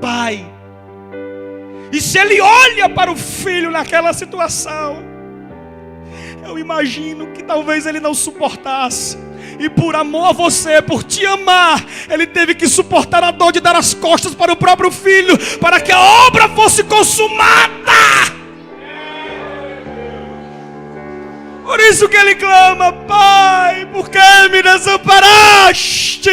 Pai. E se Ele olha para o Filho naquela situação, eu imagino que talvez Ele não suportasse. E por amor a você, por te amar, Ele teve que suportar a dor de dar as costas para o próprio Filho, para que a obra fosse consumada. Por isso que Ele clama: Pai, por que me desamparaste?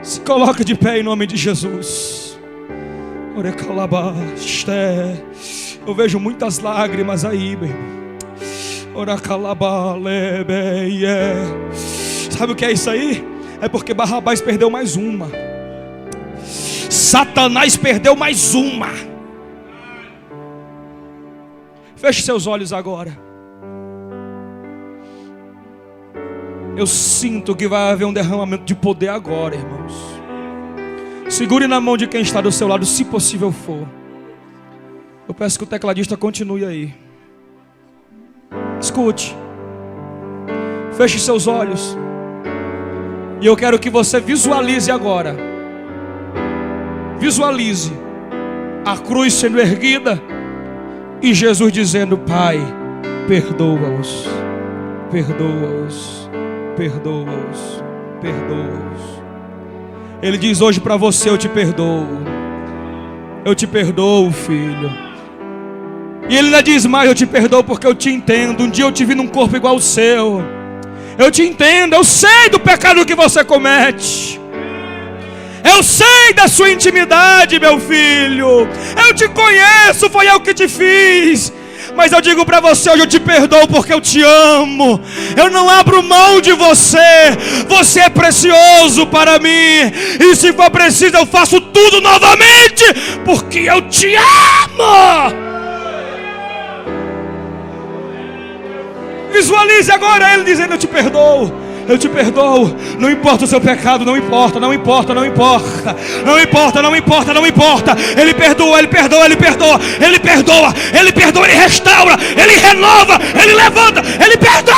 Se coloca de pé em nome de Jesus. Eu vejo muitas lágrimas aí, meu irmão. Sabe o que é isso aí? É porque Barrabás perdeu mais uma. Satanás perdeu mais uma. Feche seus olhos agora. Eu sinto que vai haver um derramamento de poder agora, irmãos. Segure na mão de quem está do seu lado, se possível for. Eu peço que o tecladista continue aí. Escute. Feche seus olhos. E eu quero que você visualize agora. Visualize a cruz sendo erguida e Jesus dizendo: Pai, perdoa-os, perdoa-os, perdoa-os, perdoa-os. Ele diz hoje para você: eu te perdoo, filho. E Ele ainda diz mais: eu te perdoo porque eu te entendo. Um dia eu te vi num corpo igual ao seu. Eu te entendo, eu sei do pecado que você comete. Eu sei sei da sua intimidade, meu filho. Eu te conheço, foi eu que te fiz. Mas eu digo para você hoje, eu te perdoo porque eu te amo. Eu não abro mão de você. Você é precioso para mim. E se for preciso eu faço tudo novamente, porque eu te amo. Visualize agora ele dizendo: eu te perdoo. Eu te perdoo, não importa o seu pecado, não importa, não importa, não importa, não importa, não importa, não importa. Ele perdoa, ele perdoa, ele perdoa, ele perdoa, ele perdoa, ele restaura, ele renova, ele levanta, ele perdoa.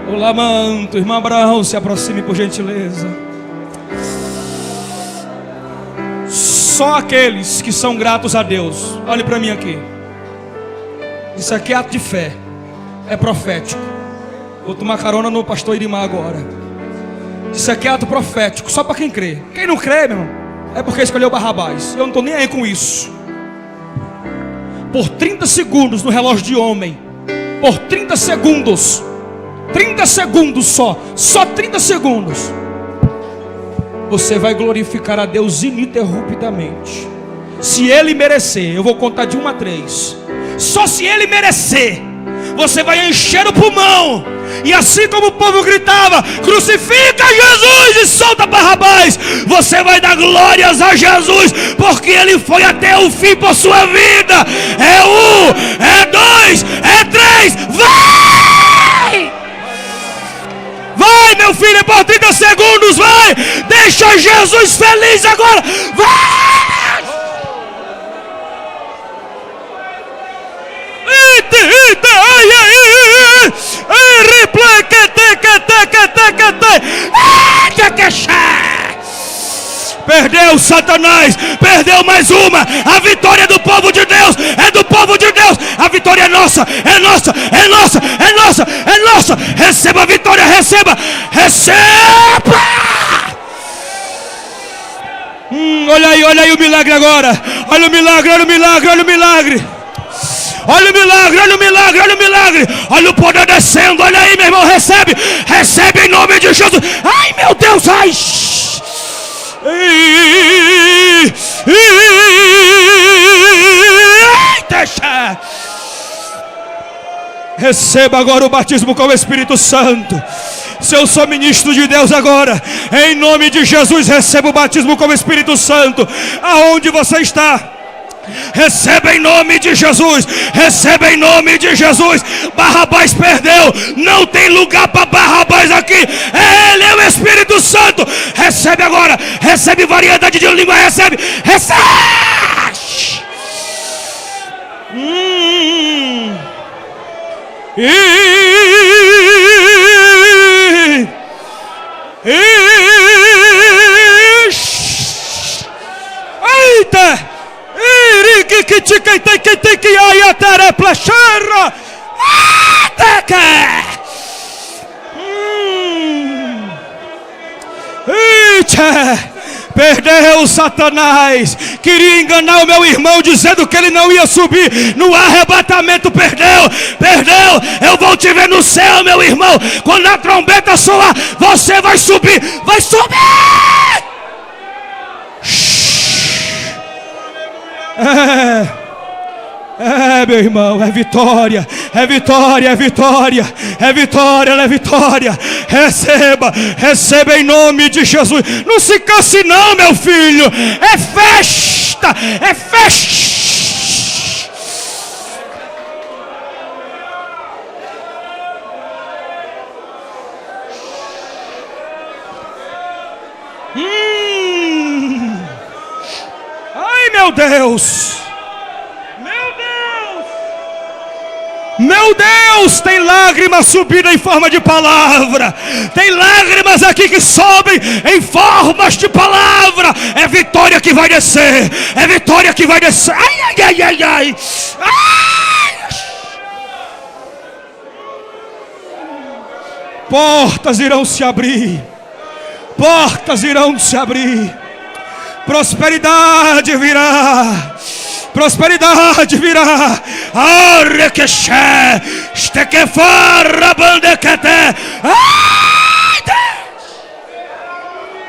Olá, manto, irmão Abraão, se aproxime por gentileza. Só aqueles que são gratos a Deus, olhe para mim aqui. Isso aqui é ato de fé, é profético. Vou tomar carona no pastor Irimar agora. Isso aqui é ato profético, só para quem crê. Quem não crê, meu irmão, é porque escolheu Barrabás. Eu não estou nem aí com isso. Por 30 segundos no relógio de homem, por 30 segundos, 30 segundos só 30 segundos, você vai glorificar a Deus ininterruptamente. Se Ele merecer, eu vou contar de 1 a 3. Só se Ele merecer, você vai encher o pulmão. E assim como o povo gritava: crucifica Jesus e solta Barrabás, você vai dar glórias a Jesus, porque Ele foi até o fim por sua vida. É 1, é 2, é 3, vai! Vai, meu filho, por 30 segundos, vai! Deixa Jesus feliz agora! Vai! Perdeu, Satanás, perdeu mais uma. A vitória do povo de Deus, é do povo de Deus. A vitória é nossa, é nossa, é nossa, é nossa, é nossa. Receba a vitória, receba, receba. Olha aí o milagre agora. Olha o milagre, olha o milagre, olha o milagre. Olha o milagre, olha o milagre, olha o milagre. Olha o poder descendo, olha aí, meu irmão, recebe, recebe em nome de Jesus. Ai, meu Deus, ai. Deixa. Receba agora o batismo com o Espírito Santo. Se eu sou ministro de Deus agora, em nome de Jesus, receba o batismo com o Espírito Santo. Aonde você está, receba em nome de Jesus, receba em nome de Jesus. Barrabás perdeu, não tem lugar para Barrabás aqui. Ele é o Espírito Santo. Recebe agora, recebe variedade de língua, recebe, recebe. Eita! Perdeu, Satanás. Queria enganar o meu irmão dizendo que ele não ia subir no arrebatamento. Perdeu, perdeu. Eu vou te ver no céu, meu irmão. Quando a trombeta soar, você vai subir, vai subir. Meu irmão, é vitória, é vitória, é vitória, é vitória, é vitória. Receba, receba em nome de Jesus. Não se canse não, meu filho. É festa, é festa. Ai, meu Deus. Meu Deus, tem lágrimas subindo em forma de palavra. Tem lágrimas aqui que sobem em formas de palavra. É vitória que vai descer. É vitória que vai descer. Ai, ai, ai, ai, ai. Ai. Portas irão se abrir. Portas irão se abrir. Prosperidade virá. Prosperidade virá. Arrequexé. Estequefarra bandequete. Ai, Deus.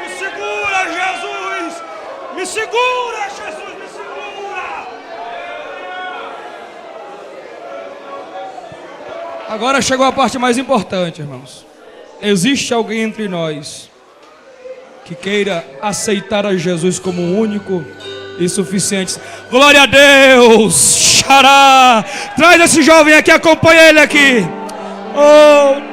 Me segura, Jesus. Me segura, Jesus. Me segura. Agora chegou a parte mais importante, irmãos. Existe alguém entre nós que queira aceitar a Jesus como único e suficiente? Glória a Deus! Xará! Traz esse jovem aqui, acompanha ele aqui. Oh!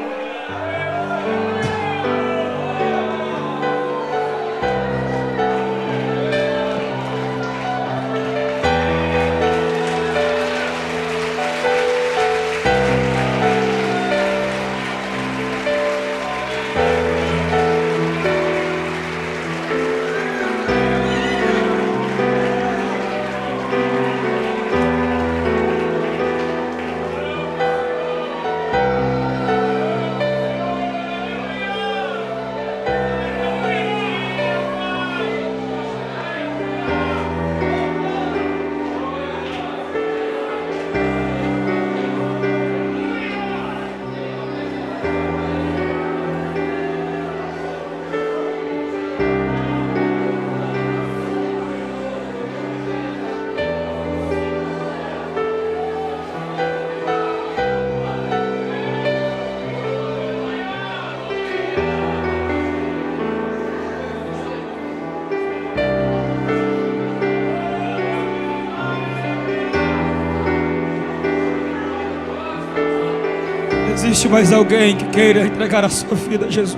Existe mais alguém que queira entregar a sua vida a Jesus?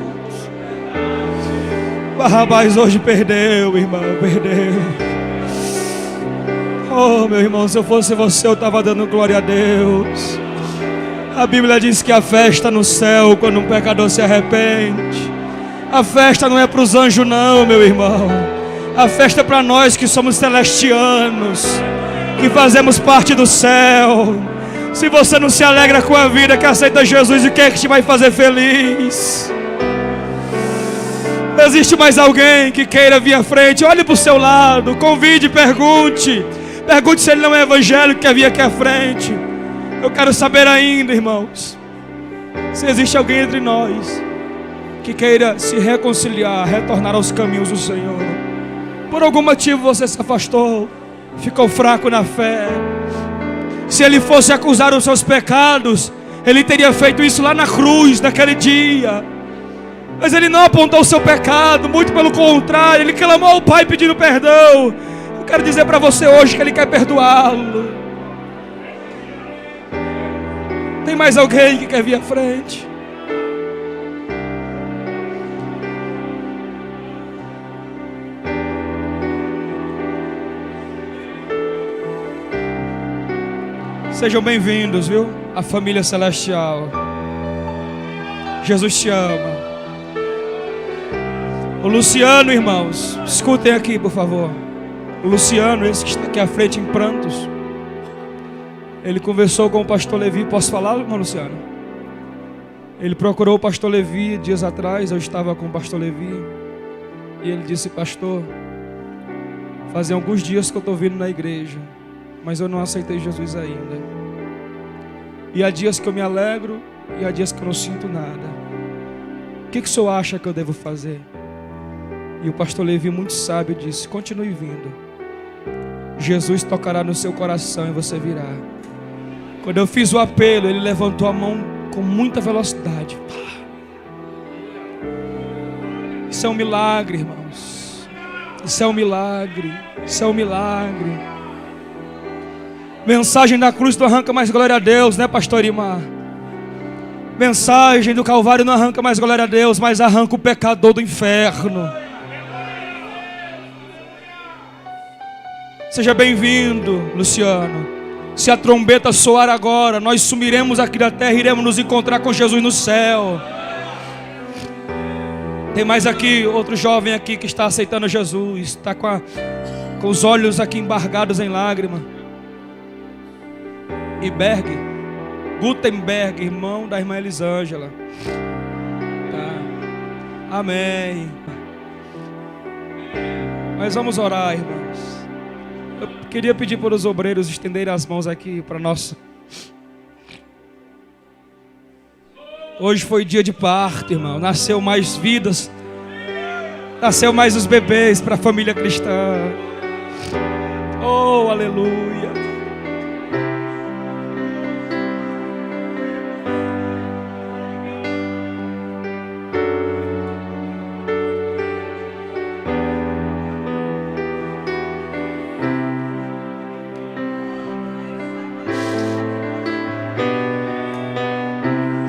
Barrabás hoje perdeu, irmão, perdeu. Oh, meu irmão, se eu fosse você, eu estava dando glória a Deus. A Bíblia diz que a festa no céu, quando um pecador se arrepende. A festa não é para os anjos não, meu irmão. A festa é para nós que somos celestianos, que fazemos parte do céu. Se você não se alegra com a vida, que aceita Jesus, o que é que te vai fazer feliz? Existe mais alguém que queira vir à frente? Olhe para o seu lado, convide, pergunte. Pergunte se ele não é evangélico, quer vir aqui à frente. Eu quero saber ainda, irmãos, se existe alguém entre nós que queira se reconciliar, retornar aos caminhos do Senhor. Por algum motivo você se afastou, ficou fraco na fé. Se ele fosse acusar os seus pecados, ele teria feito isso lá na cruz, naquele dia. Mas ele não apontou o seu pecado, muito pelo contrário, ele clamou ao Pai pedindo perdão. Eu quero dizer para você hoje que ele quer perdoá-lo. Tem mais alguém que quer vir à frente? Sejam bem-vindos, viu? A família celestial. Jesus te ama. O Luciano, irmãos, escutem aqui, por favor. O Luciano, esse que está aqui à frente em prantos, ele conversou com o pastor Levi. Posso falar, irmão Luciano? Ele procurou o pastor Levi dias atrás. Eu estava com o pastor Levi e ele disse: pastor, fazem alguns dias que eu estou vindo na igreja, mas eu não aceitei Jesus ainda. E há dias que eu me alegro e há dias que eu não sinto nada. O que o senhor acha que eu devo fazer? E o pastor Levi, muito sábio, disse: continue vindo. Jesus tocará no seu coração e você virá. Quando eu fiz o apelo, ele levantou a mão com muita velocidade. Isso é um milagre, irmãos. Isso é um milagre. Isso é um milagre. Mensagem da cruz não arranca mais glória a Deus, né, pastor Imar? Mensagem do Calvário não arranca mais glória a Deus, mas arranca o pecador do inferno. Seja bem-vindo, Luciano. Se a trombeta soar agora, nós sumiremos aqui da terra e iremos nos encontrar com Jesus no céu. Tem mais aqui, outro jovem aqui que está aceitando Jesus, está com os olhos aqui embargados em lágrima. Gutenberg, irmão da irmã Elisângela. Tá. Amém. Mas vamos orar, irmãos. Eu queria pedir para os obreiros estenderem as mãos aqui para nós. Hoje foi dia de parto, irmão. Nasceu mais vidas. Nasceu mais os bebês para a família cristã. Oh, aleluia.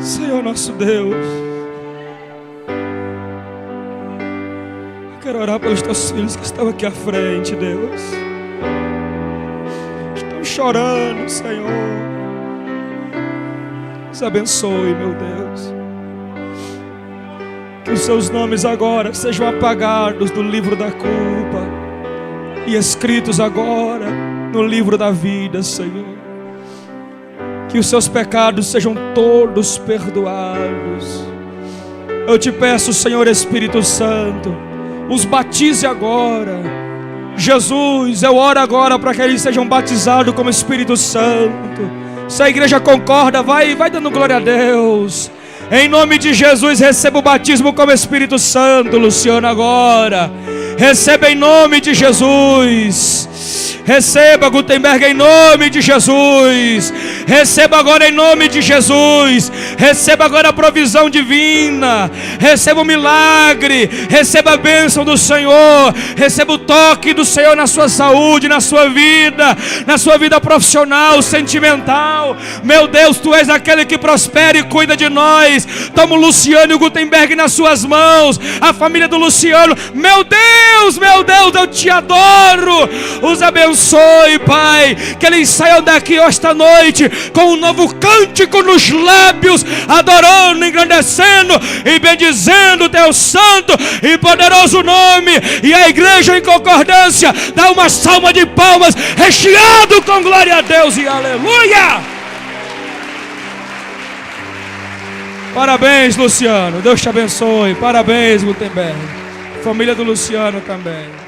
Senhor nosso Deus, eu quero orar pelos teus filhos que estão aqui à frente, Deus. Estão chorando, Senhor. Os abençoe, meu Deus. Que os seus nomes agora sejam apagados do livro da culpa e escritos agora no livro da vida, Senhor. Que os seus pecados sejam todos perdoados. Eu te peço, Senhor Espírito Santo, os batize agora. Jesus, eu oro agora para que eles sejam batizados como Espírito Santo. Se a igreja concorda, vai dando glória a Deus. Em nome de Jesus, receba o batismo como Espírito Santo, Luciano, agora. Receba em nome de Jesus. Receba, Gutenberg, em nome de Jesus. Receba agora em nome de Jesus. Receba agora a provisão divina. Receba o milagre. Receba a bênção do Senhor. Receba o toque do Senhor na sua saúde, na sua vida profissional, sentimental. Meu Deus, Tu és aquele que prospera e cuida de nós. Toma o Luciano e o Gutenberg nas suas mãos. A família do Luciano. Meu Deus, eu Te adoro. Os abençoe, Pai. Que eles saiam daqui esta noite com um novo cântico nos lábios, adorando, engrandecendo e bendizendo o Teu santo e poderoso nome. E a igreja em concordância dá uma salva de palmas, recheado com glória a Deus e aleluia. Parabéns, Luciano. Deus te abençoe. Parabéns, Gutenberg. Família do Luciano também.